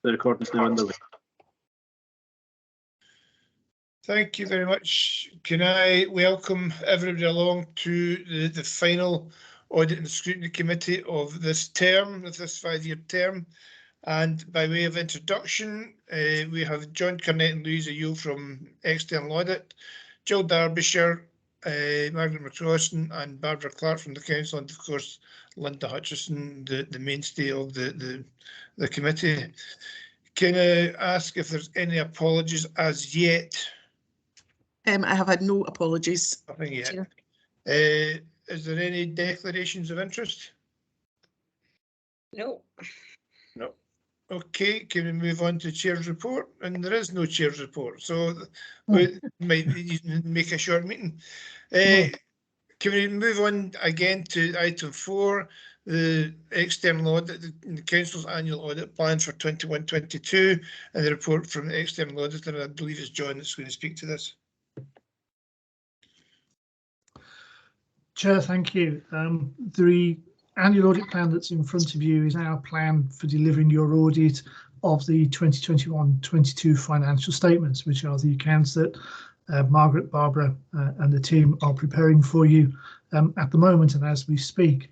The recording is now underway. Thank you very much. Can I welcome everybody along to the final Audit and Scrutiny Committee of this term, of this 5-year term. And by way of introduction, we have John Cornett and Louisa Yule from External Audit, Jill Derbyshire, Margaret McCrossan and Barbara Clark from the Council, and of course Linda Hutchison, the mainstay of the committee. Can I ask if there's any apologies as yet? I have had no apologies. Nothing yet. Is there any declarations of interest? No. No. Okay, can we move on to Chair's report? And there is no Chair's report, so we might make a short meeting. Can we move on again to item 4, the external audit, the Council's annual audit plan for 21-22, and the report from the external auditor. I believe it's John that's going to speak to this. Chair, thank you. The annual audit plan that's in front of you is our plan for delivering your audit of the 2021-22 financial statements, which are the accounts that Margaret, Barbara and the team are preparing for you at the moment and as we speak.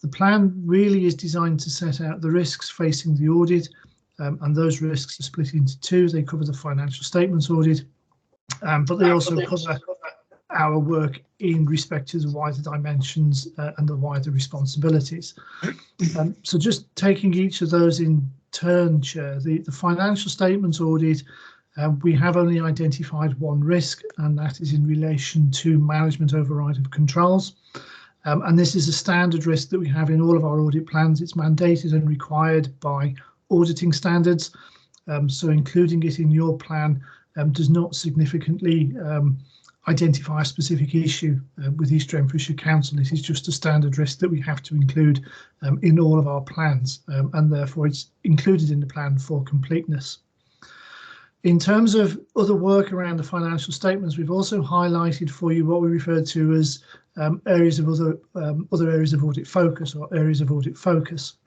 The plan really is designed to set out the risks facing the audit, and those risks are split into two. They cover the financial statements audit, but they also cover our work in respect to the wider dimensions and the wider responsibilities. So just taking each of those in turn, Chair, the financial statements audit, we have only identified one risk, and that is in relation to management override of controls. And this is a standard risk that we have in all of our audit plans. It's mandated and required by auditing standards. So including it in your plan does not significantly identify a specific issue with East Renfrewshire Council. It is just a standard risk that we have to include in all of our plans, and therefore it's included in the plan for completeness. In terms of other work around the financial statements, we've also highlighted for you what we refer to as areas of other areas of audit focus, or areas of audit focus.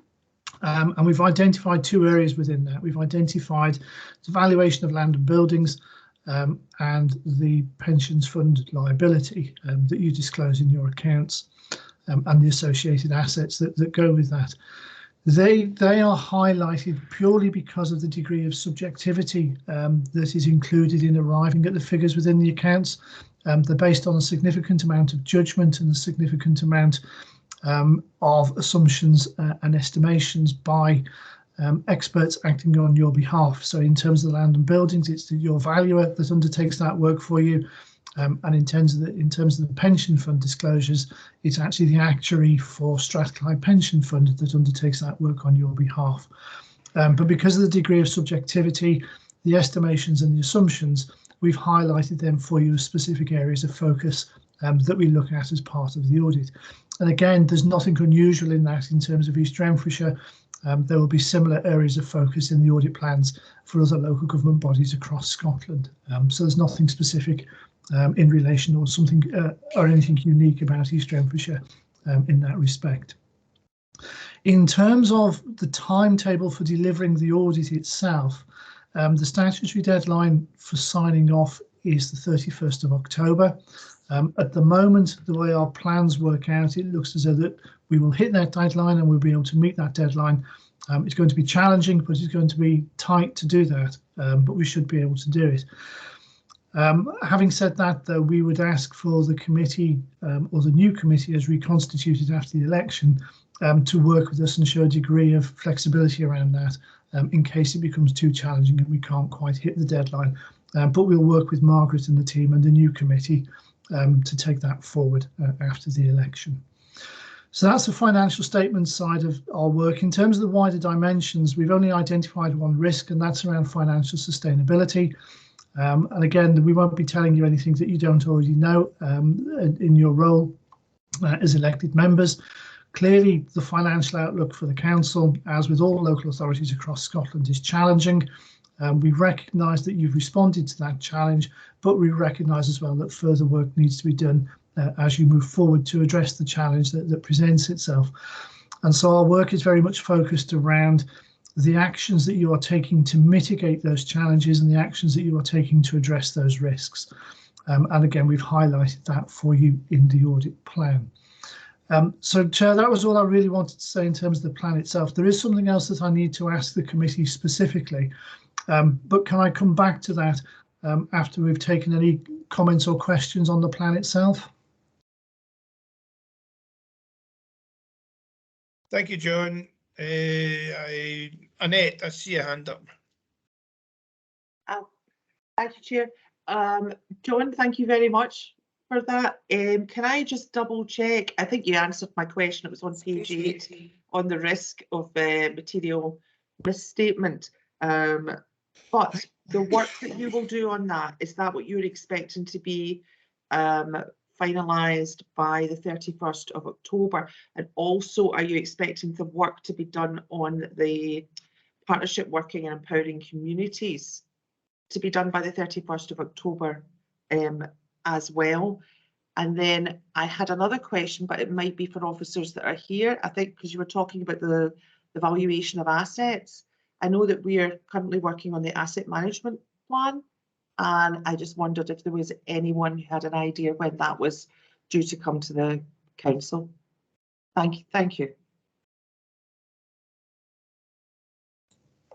And we've identified two areas within that. We've identified the valuation of land and buildings and the pensions fund liability that you disclose in your accounts, and the associated assets that go with that. They are highlighted purely because of the degree of subjectivity that is included in arriving at the figures within the accounts. They're based on a significant amount of judgment and a significant amount of assumptions and estimations by experts acting on your behalf. So in terms of the land and buildings, it's your valuer that undertakes that work for you. And in terms of the pension fund disclosures, it's actually the actuary for Strathclyde Pension Fund that undertakes that work on your behalf. But because of the degree of subjectivity, the estimations and the assumptions, we've highlighted them for you as specific areas of focus that we look at as part of the audit. And again, there's nothing unusual in that in terms of East Renfrewshire. There will be similar areas of focus in the audit plans for other local government bodies across Scotland. So there's nothing specific in relation or something or anything unique about East Renfrewshire in that respect. In terms of the timetable for delivering the audit itself, the statutory deadline for signing off is the 31st of October. At the moment, the way our plans work out, it looks as though that we will hit that deadline and we'll be able to meet that deadline. It's going to be challenging, but it's going to be tight to do that, but we should be able to do it. Having said that, though, we would ask for the committee or the new committee as reconstituted after the election to work with us and show a degree of flexibility around that in case it becomes too challenging and we can't quite hit the deadline. But we'll work with Margaret and the team and the new committee to take that forward after the election. So that's the financial statement side of our work. In terms of the wider dimensions, we've only identified one risk, and that's around financial sustainability. And again, we won't be telling you anything that you don't already know in your role as elected members. Clearly, the financial outlook for the council, as with all local authorities across Scotland, is challenging. We recognise that you've responded to that challenge, but we recognise as well that further work needs to be done as you move forward to address the challenge that presents itself. And so our work is very much focused around the actions that you are taking to mitigate those challenges and the actions that you are taking to address those risks. And again, we've highlighted that for you in the audit plan. So, Chair, that was all I really wanted to say in terms of the plan itself. There is something else that I need to ask the committee specifically, but can I come back to that after we've taken any comments or questions on the plan itself? Thank you, John. Annette, I see a hand up. Thank you, Chair. John, thank you very much for that. Can I just double check? I think you answered my question. It was on page 8 on the risk of material misstatement. But the work that you will do on that, is that what you're expecting to be finalised by the 31st of October? And also, are you expecting the work to be done on the partnership working and empowering communities to be done by the 31st of October as well? And then I had another question, but it might be for officers that are here, I think, because you were talking about the valuation of assets. I know that we are currently working on the asset management plan, and I just wondered if there was anyone who had an idea when that was due to come to the council. Thank you.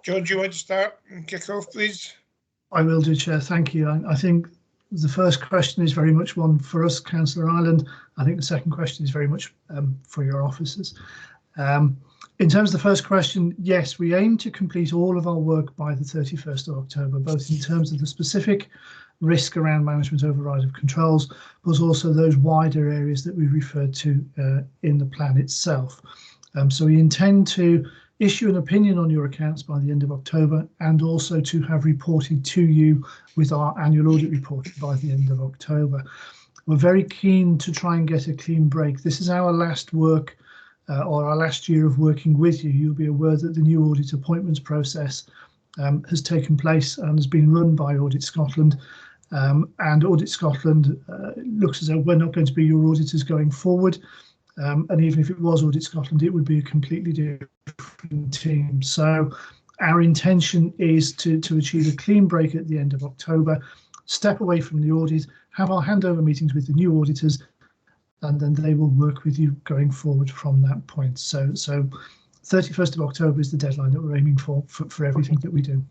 John, do you want to start and kick off, please? I will do, Chair. Thank you. I think the first question is very much one for us, Councillor Ireland. I think the second question is very much for your officers. In terms of the first question, yes, we aim to complete all of our work by the 31st of October, both in terms of the specific risk around management override of controls, but also those wider areas that we referred to in the plan itself. So we intend to issue an opinion on your accounts by the end of October, and also to have reported to you with our annual audit report by the end of October. We're very keen to try and get a clean break. This is our last work or our last year of working with you. You'll be aware that the new audit appointments process has taken place and has been run by Audit Scotland. And Audit Scotland looks as though we're not going to be your auditors going forward. And even if it was Audit Scotland, it would be a completely different team. So our intention is to achieve a clean break at the end of October, step away from the audit, have our handover meetings with the new auditors, and then they will work with you going forward from that point. So 31st of October is the deadline that we're aiming for everything that we do.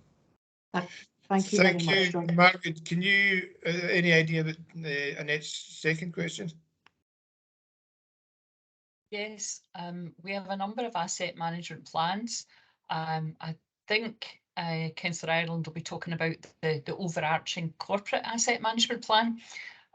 Thank you very much, John. Margaret, can you, any idea about Annette's second question? Yes, we have a number of asset management plans. I think Councillor Ireland will be talking about the overarching corporate asset management plan,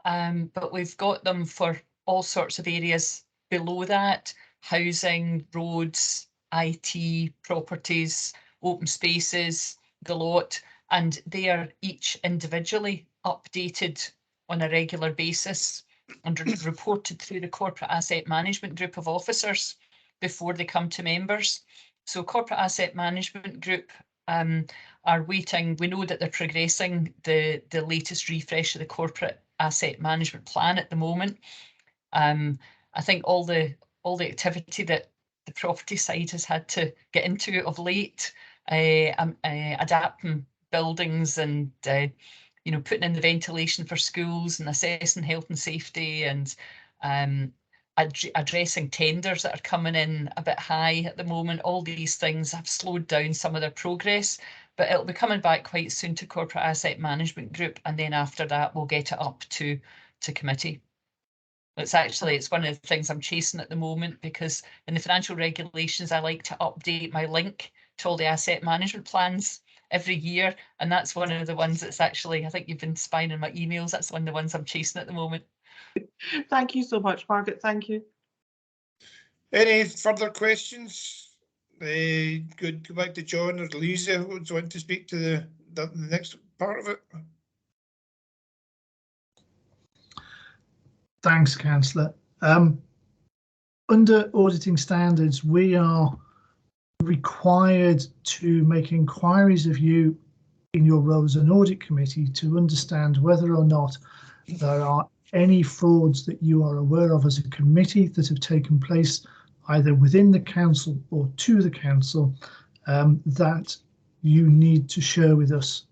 but we've got them for all sorts of areas below that: housing, roads, IT, properties, open spaces, the lot, and they are each individually updated on a regular basis and reported through the corporate asset management group of officers before they come to members. So corporate asset management group are waiting. We know that they're progressing the latest refresh of the corporate asset management plan at the moment. I think all the activity that the property side has had to get into of late, adapting buildings and you know, putting in the ventilation for schools and assessing health and safety, and addressing tenders that are coming in a bit high at the moment. All these things have slowed down some of their progress, but it'll be coming back quite soon to corporate asset management group, and then after that we'll get it up to committee. It's one of the things I'm chasing at the moment, because in the financial regulations I like to update my link to all the asset management plans every year, and that's one of the ones that's actually, I think you've been spying on my emails, that's one of the ones I'm chasing at the moment. Thank you so much, Margaret. Thank you. Any further questions? Good. Go back to John or Lisa. Who would want to speak to the next part of it? Thanks, Councillor. Under auditing standards, we are required to make inquiries of you in your role as an audit committee to understand whether or not there are any frauds that you are aware of as a committee that have taken place either within the council or to the council that you need to share with us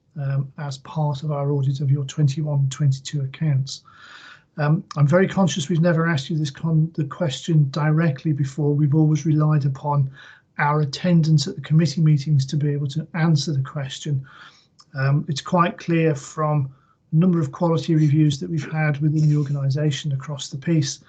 as part of our audit of your 21-22 accounts. I'm very conscious we've never asked you the question directly before. We've always relied upon our attendance at the committee meetings to be able to answer the question. It's quite clear from a number of quality reviews that we've had within the organisation across the piece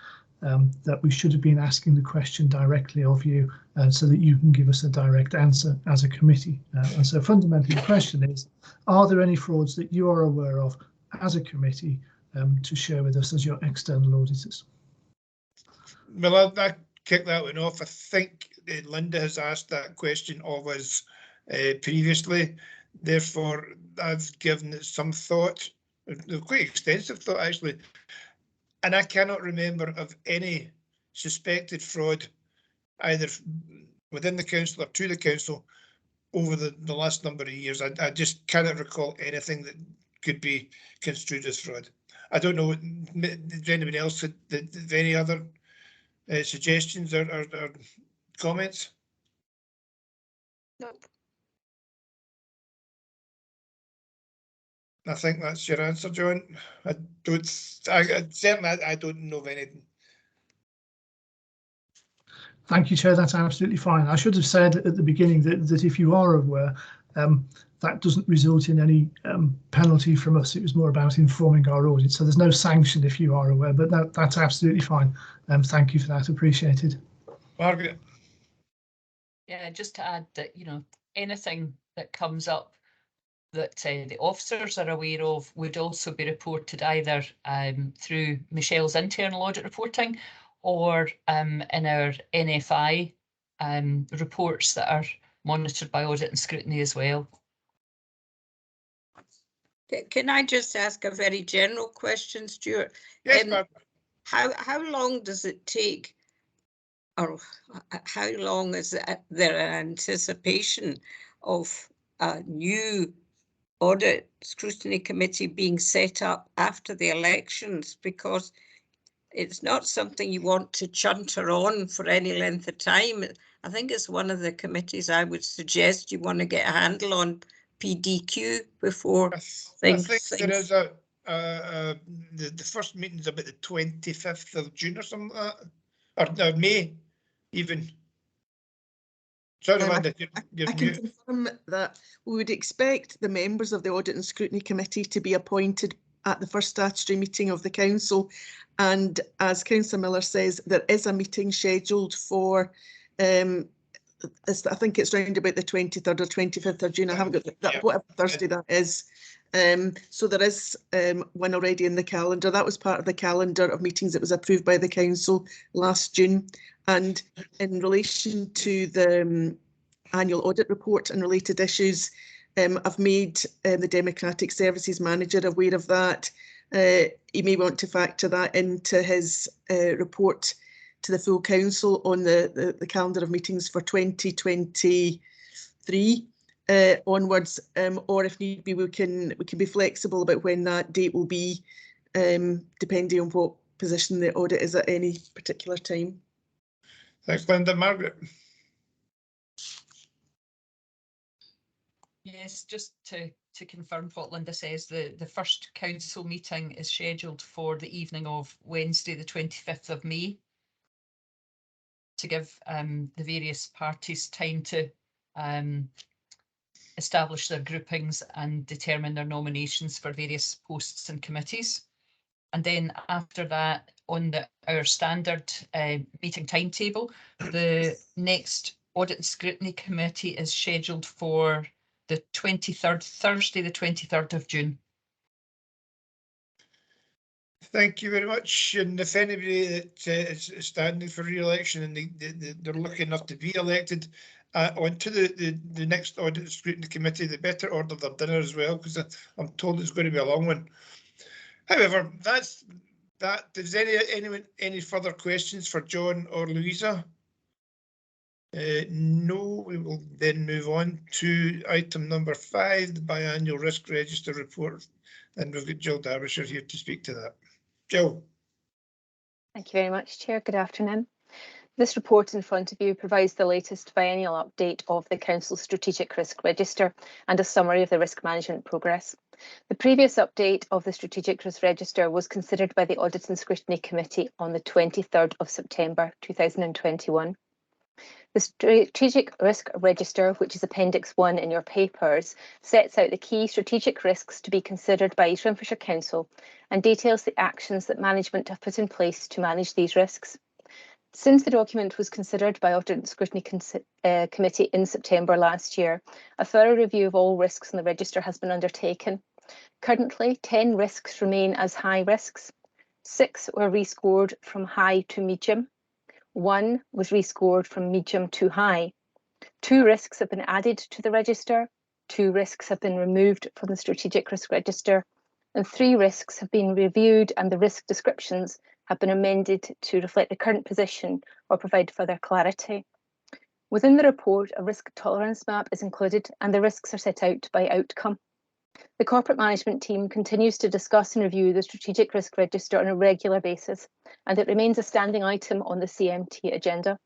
that we should have been asking the question directly of you so that you can give us a direct answer as a committee. And so fundamentally the question is, are there any frauds that you are aware of as a committee to share with us as your external auditors? Well, I'll kick that one off. I think Linda has asked that question of us previously. Therefore, I've given it some thought, quite extensive thought actually, and I cannot remember of any suspected fraud either within the council or to the council over the last number of years. I just cannot recall anything that could be construed as fraud. I don't know, does anybody else have any other suggestions or comments? No. I think that's your answer, John. I certainly don't know of anything. Thank you, Chair. That's absolutely fine. I should have said at the beginning that if you are aware, that doesn't result in any penalty from us. It was more about informing our audit. So there's no sanction if you are aware, but that's absolutely fine. Thank you for that. Appreciated. Margaret. Yeah, just to add that, you know, anything that comes up that the officers are aware of would also be reported either through Michelle's internal audit reporting or in our NFI reports that are monitored by Audit and Scrutiny as well. Can I just ask a very general question, Stuart? Yes, Margaret. How long does it take, or how long is there an anticipation of a new audit scrutiny committee being set up after the elections? Because it's not something you want to chunter on for any length of time. I think it's one of the committees I would suggest you want to get a handle on PDQ before things. I think there is the first meeting's about the 25th of June or something like that, or May even. Sorry, Linda, I can confirm that we would expect the members of the Audit and Scrutiny Committee to be appointed at the first statutory meeting of the Council. And as Councillor Miller says, there is a meeting scheduled for, I think it's round about the 23rd or 25th of June. I haven't got that, whatever Thursday that is. So there is one already in the calendar. That was part of the calendar of meetings that was approved by the Council last June. And in relation to the annual audit report and related issues, I've made the Democratic Services Manager aware of that. He may want to factor that into his report to the full Council on the calendar of meetings for 2023 onwards, or if need be, we can be flexible about when that date will be, depending on what position the audit is at any particular time. Thanks, Linda. Margaret. Yes, just to confirm what Linda says, the first council meeting is scheduled for the evening of Wednesday, the 25th of May, to give the various parties time to establish their groupings and determine their nominations for various posts and committees. And then after that, on our standard meeting timetable, the next Audit and Scrutiny Committee is scheduled for the 23rd, Thursday, the 23rd of June. Thank you very much. And if anybody that is standing for re-election and they're lucky enough to be elected onto the next Audit and Scrutiny Committee, they better order their dinner as well, because I'm told it's going to be a long one. However, that's that. Is anyone any further questions for John or Louisa? No, we will then move on to item number 5, the biannual risk register report, and we've got Jill Derbyshire here to speak to that. Jill. Thank you very much, Chair. Good afternoon. This report in front of you provides the latest biennial update of the Council's Strategic Risk Register and a summary of the risk management progress. The previous update of the Strategic Risk Register was considered by the Audit and Scrutiny Committee on the 23rd of September 2021. The Strategic Risk Register, which is Appendix 1 in your papers, sets out the key strategic risks to be considered by East Renfrewshire Council and details the actions that management have put in place to manage these risks. Since the document was considered by Audit and Scrutiny Committee in September last year, a thorough review of all risks in the register has been undertaken. Currently, 10 risks remain as high risks. 6 were rescored from high to medium. 1 was rescored from medium to high. 2 risks have been added to the register. 2 risks have been removed from the Strategic Risk Register. And 3 risks have been reviewed and the risk descriptions have been amended to reflect the current position or provide further clarity. Within the report, a risk tolerance map is included and the risks are set out by outcome. The corporate management team continues to discuss and review the Strategic Risk Register on a regular basis, and it remains a standing item on the CMT agenda.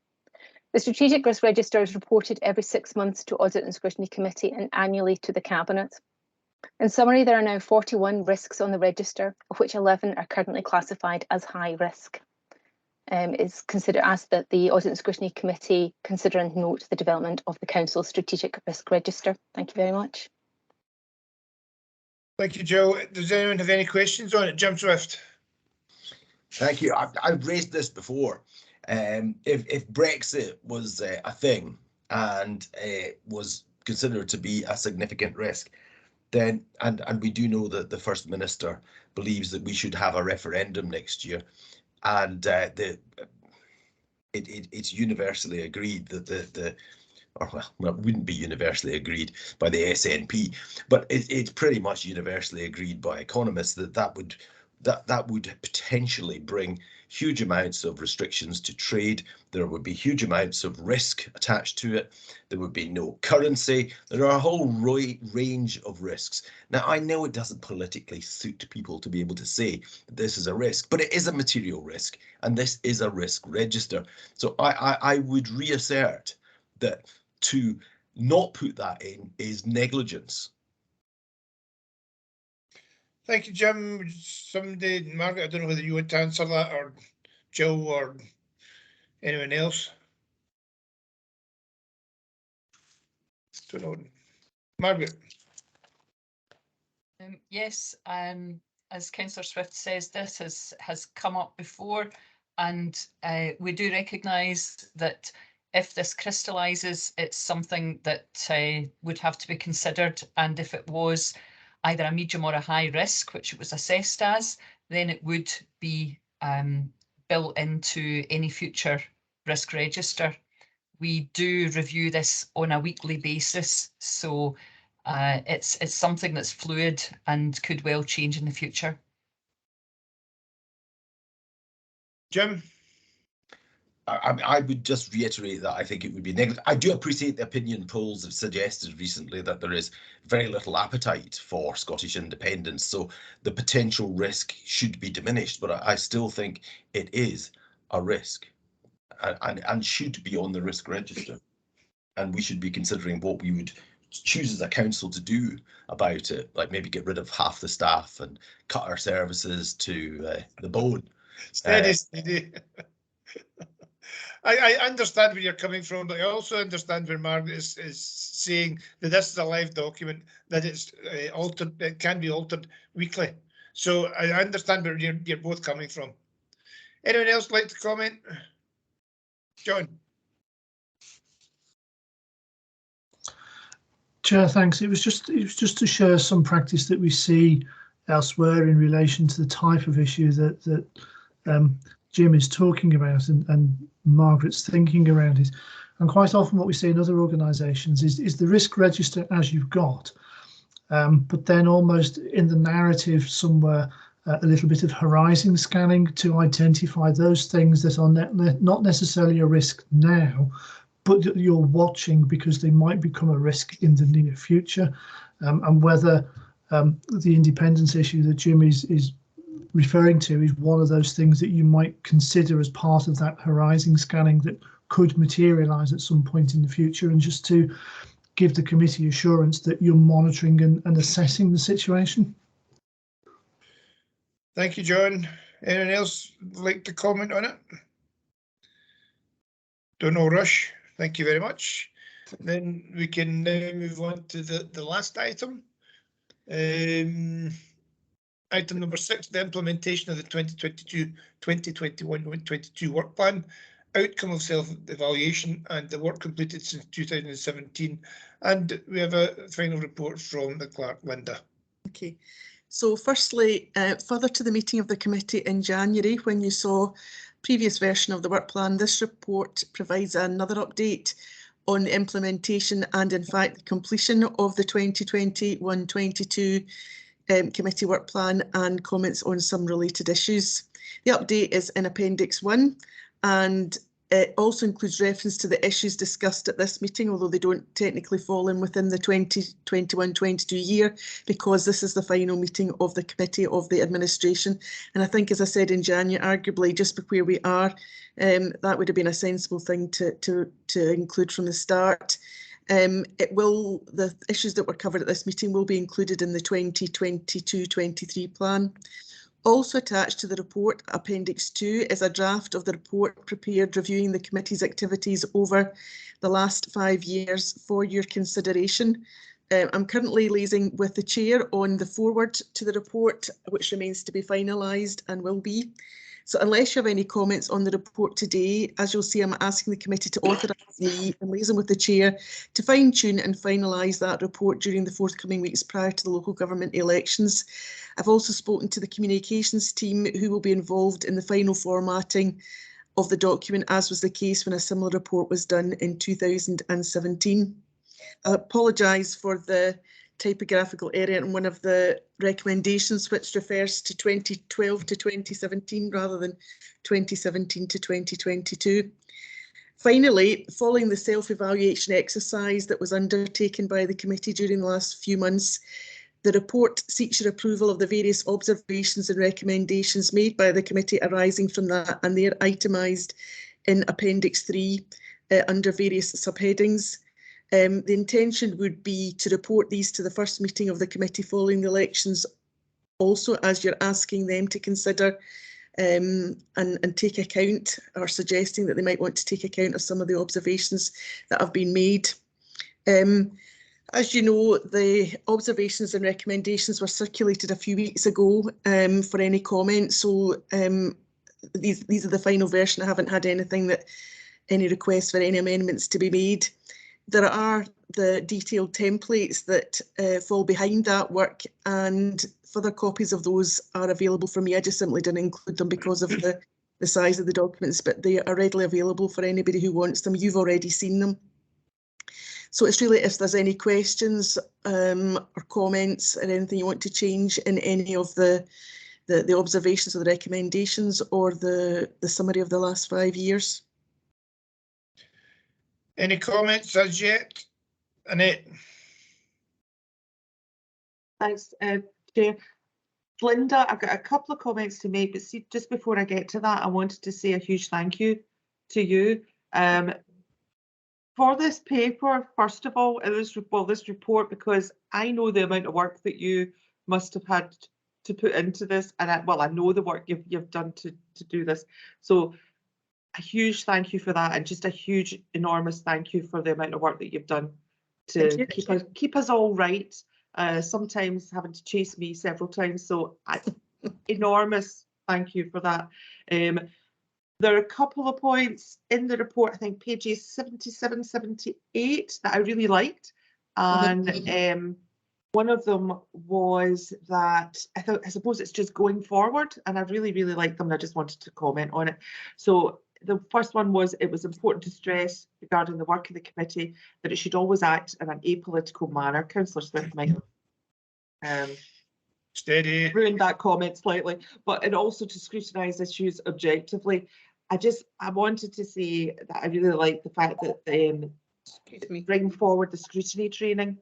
The Strategic Risk Register is reported every 6 months to Audit and Scrutiny Committee and annually to the Cabinet. In summary, there are now 41 risks on the register, of which 11 are currently classified as high risk. It's considered asked that the Audit and Scrutiny Committee consider and note the development of the Council's Strategic Risk Register. Thank you very much. Thank you, Joe. Does anyone have any questions on it? Jim Swift. Thank you. I've raised this before. If Brexit was a thing and was considered to be a significant risk, then and we do know that the First Minister believes that we should have a referendum next year, and it's universally agreed that well, it wouldn't be universally agreed by the SNP, but it's pretty much universally agreed by economists that would potentially bring huge amounts of restrictions to trade. There would be huge amounts of risk attached to it. There would be no currency. There are a whole range of risks. Now, I know it doesn't politically suit people to be able to say this is a risk, but it is a material risk, and this is a risk register. So I would reassert that to not put that in is negligence. Thank you, Jim. Somebody, Margaret, I don't know whether you want to answer that, or Joe, or anyone else. Don't know. Margaret. Yes, as Councillor Swift says, this has come up before, and we do recognise that if this crystallises, it's something that would have to be considered, and if it was either a medium or a high risk, which it was assessed as, then it would be built into any future risk register. We do review this on a weekly basis, so it's something that's fluid and could well change in the future. Jim? I would just reiterate that I think it would be negative. I do appreciate the opinion polls have suggested recently that there is very little appetite for Scottish independence, so the potential risk should be diminished, but I still think it is a risk and should be on the risk register. And we should be considering what we would choose as a council to do about it, like maybe get rid of half the staff and cut our services to the bone. Steady. I understand where you're coming from, but I also understand where Margaret is saying that this is a live document, that it's altered, it can be altered weekly. So I understand where you're both coming from. Anyone else like to comment? John? Chair, thanks. It was just to share some practice that we see elsewhere in relation to the type of issue that Jim is talking about and Margaret's thinking around it. And quite often what we see in other organisations is the risk register as you've got, but then almost in the narrative somewhere a little bit of horizon scanning to identify those things that are not necessarily a risk now, but that you're watching because they might become a risk in the near future, and whether the independence issue that Jim is referring to is one of those things that you might consider as part of that horizon scanning that could materialise at some point in the future, and just to give the committee assurance that you're monitoring and assessing the situation. Thank you, John. Anyone else like to comment on it? Don't know, Rush. Thank you very much. Then we can now move on to the last item. Item number 6, the implementation of the 2022-2021-22 work plan, outcome of self-evaluation and the work completed since 2017. And we have a final report from the clerk, Linda. Okay, so firstly, further to the meeting of the committee in January, when you saw previous version of the work plan, this report provides another update on the implementation and in fact the completion of the 2021-22 committee work plan and comments on some related issues. The update is in Appendix 1 and it also includes reference to the issues discussed at this meeting, although they don't technically fall in within the 2021-22 year, because this is the final meeting of the committee of the administration. And I think, as I said in January, arguably just where we are, that would have been a sensible thing to include from the start. The issues that were covered at this meeting will be included in the 2022-23 plan. Also attached to the report, Appendix 2, is a draft of the report prepared reviewing the committee's activities over the last 5 years for your consideration. I'm currently liaising with the chair on the forward to the report, which remains to be finalised and will be. So unless you have any comments on the report today, as you'll see, I'm asking the committee to authorise me and liaison with the chair to fine-tune and finalise that report during the forthcoming weeks prior to the local government elections. I've also spoken to the communications team who will be involved in the final formatting of the document, as was the case when a similar report was done in 2017. I apologise for the typographical error in one of the recommendations, which refers to 2012 to 2017 rather than 2017 to 2022. Finally, following the self-evaluation exercise that was undertaken by the committee during the last few months, the report seeks your approval of the various observations and recommendations made by the committee arising from that, and they're itemised in Appendix 3 under various subheadings. The intention would be to report these to the first meeting of the committee following the elections, also as you're asking them to consider and take account, or suggesting that they might want to take account of some of the observations that have been made. As you know, the observations and recommendations were circulated a few weeks ago for any comments, so these are the final version. I haven't had any requests for any amendments to be made. There are the detailed templates that fall behind that work, and further copies of those are available for me. I just simply didn't include them because of the size of the documents, but they are readily available for anybody who wants them. You've already seen them. So it's really if there's any questions or comments or anything you want to change in any of the observations or the recommendations or the summary of the last 5 years. Any comments as yet? Annette? Thanks, Chair. Linda, I've got a couple of comments to make, but see, just before I get to that, I wanted to say a huge thank you to you. For this paper, first of all, this report, because I know the amount of work that you must have had to put into this, and I know the work you've done to do this. So a huge thank you for that, and just a huge, enormous thank you for the amount of work that you've done to keep us all right. Sometimes having to chase me several times, so enormous thank you for that. There are a couple of points in the report, I think pages 77, 78, that I really liked. And one of them was that I suppose it's just going forward, and I really, really liked them. And I just wanted to comment on it. So the first one was, it was important to stress regarding the work of the committee that it should always act in an apolitical manner. Councillor Smith might have Steady. ruined that comment slightly, but and also to scrutinise issues objectively. I wanted to say that I really like the fact that bringing forward the scrutiny training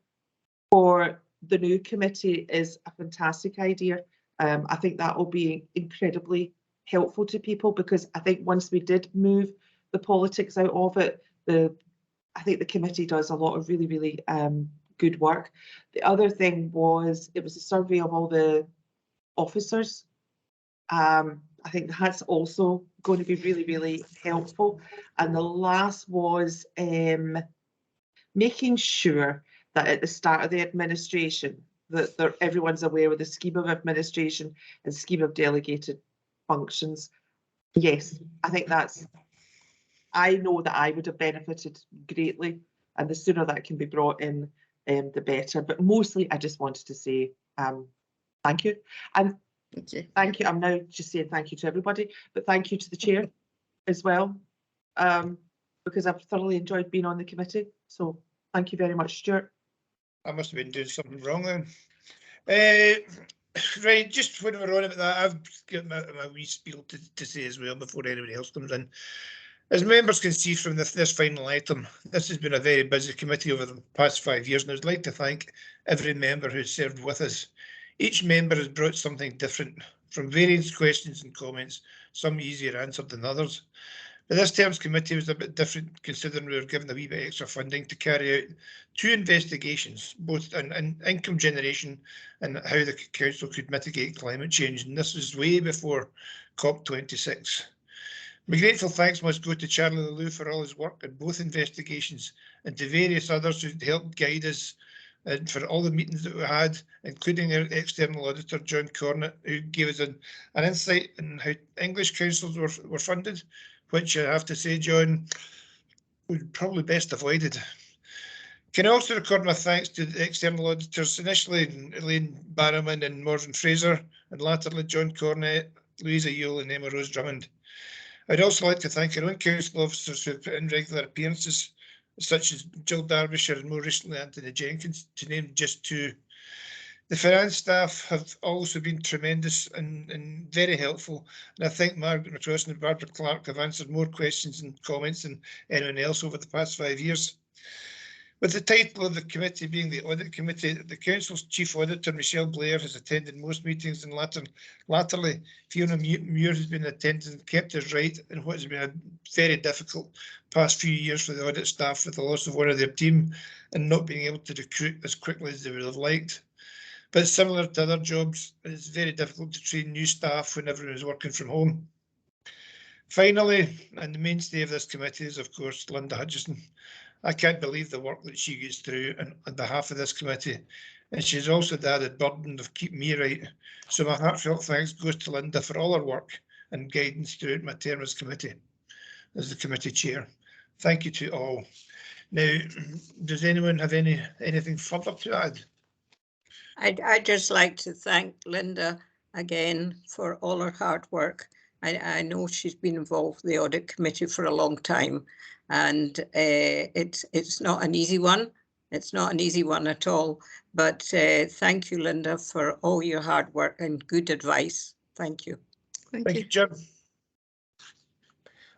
for the new committee is a fantastic idea. I think that will be incredibly helpful to people, because I think once we did move the politics out of it, I think the committee does a lot of really, really good work. The other thing was, it was a survey of all the officers. I think that's also going to be really, really helpful. And the last was making sure that at the start of the administration, that everyone's aware of the scheme of administration and scheme of delegated functions. Yes, I think I know that I would have benefited greatly, and the sooner that can be brought in, the better. But mostly, I just wanted to say thank you. And thank you. I'm now just saying thank you to everybody, but thank you to the chair as well, because I've thoroughly enjoyed being on the committee. So thank you very much, Stuart. I must have been doing something wrong then. Right, just when we're on about that, I've got my wee spiel to say as well before anybody else comes in. As members can see from this final item, this has been a very busy committee over the past 5 years, and I'd like to thank every member who's served with us. Each member has brought something different, from various questions and comments, some easier answered than others. But this term's committee was a bit different, considering we were given a wee bit extra funding to carry out 2 investigations, both in income generation and how the council could mitigate climate change. And this was way before COP26. My grateful thanks must go to Charlie Lelou for all his work in both investigations, and to various others who helped guide us, and for all the meetings that we had, including our external auditor, John Cornett, who gave us an insight in how English councils were funded, which I have to say, John, would probably best avoided. Can I also record my thanks to the external auditors, initially Elaine Barrowman and Morgan Fraser, and latterly John Cornett, Louisa Yule and Emma Rose Drummond. I'd also like to thank our own council officers who have put in regular appearances, such as Jill Derbyshire and more recently Anthony Jenkins, to name just 2. The finance staff have also been tremendous and very helpful, and I think Margaret McCross and Barbara Clark have answered more questions and comments than anyone else over the past 5 years. With the title of the committee being the Audit Committee, the Council's Chief Auditor, Michelle Blair, has attended most meetings, and latterly, Fiona Muir has been in attendance and kept us right in what has been a very difficult past few years for the audit staff, with the loss of one of their team and not being able to recruit as quickly as they would have liked. But similar to other jobs, it's very difficult to train new staff when everyone is working from home. Finally, and the mainstay of this committee is, of course, Linda Hutchison. I can't believe the work that she gets through on behalf of this committee, and she's also the added burden of keeping me right. So my heartfelt thanks goes to Linda for all her work and guidance throughout my term as committee, as the committee chair. Thank you to all. Now, does anyone have anything further to add? I'd just like to thank Linda again for all her hard work. I know she's been involved with the audit committee for a long time, and it's not an easy one. It's not an easy one at all. But thank you, Linda, for all your hard work and good advice. Thank you. Thank you, Jim.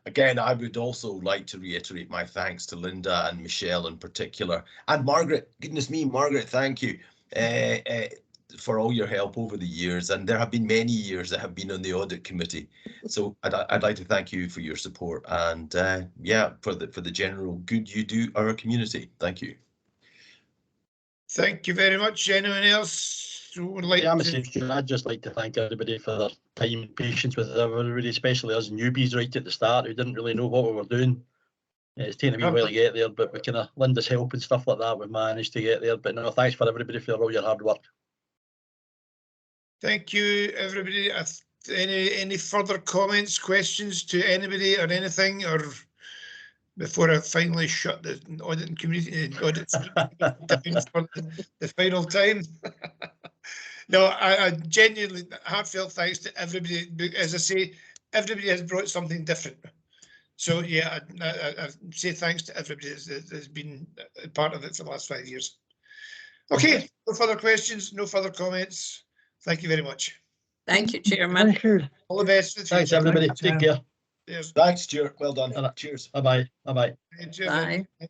Again, I would also like to reiterate my thanks to Linda and Michelle in particular, and Margaret. Goodness me, Margaret, thank you for all your help over the years. And there have been many years that have been on the audit committee. So I'd like to thank you for your support and yeah, for the general good you do our community. Thank you. Thank you very much. Anyone else who would like to? I'd just like to thank everybody for their time and patience with everybody, especially us newbies right at the start who didn't really know what we were doing. It's taken a wee while to get there, but with kind of Linda's help and stuff like that, we've managed to get there. But no, thanks for everybody for all your hard work. Thank you, everybody. Any further comments, questions to anybody or anything, or before I finally shut the audit and community audit down for the final time? No, I genuinely heartfelt thanks to everybody. As I say, everybody has brought something different. So yeah, I say thanks to everybody that's been a part of it for the last 5 years. Okay, no further questions, no further comments. Thank you very much. Thank you, Chairman. Thank you. All the best. Thanks, everybody. Take care. Cheers. Thanks, Stuart. Well done. Bye-bye. Cheers. Bye-bye. Cheers. Bye.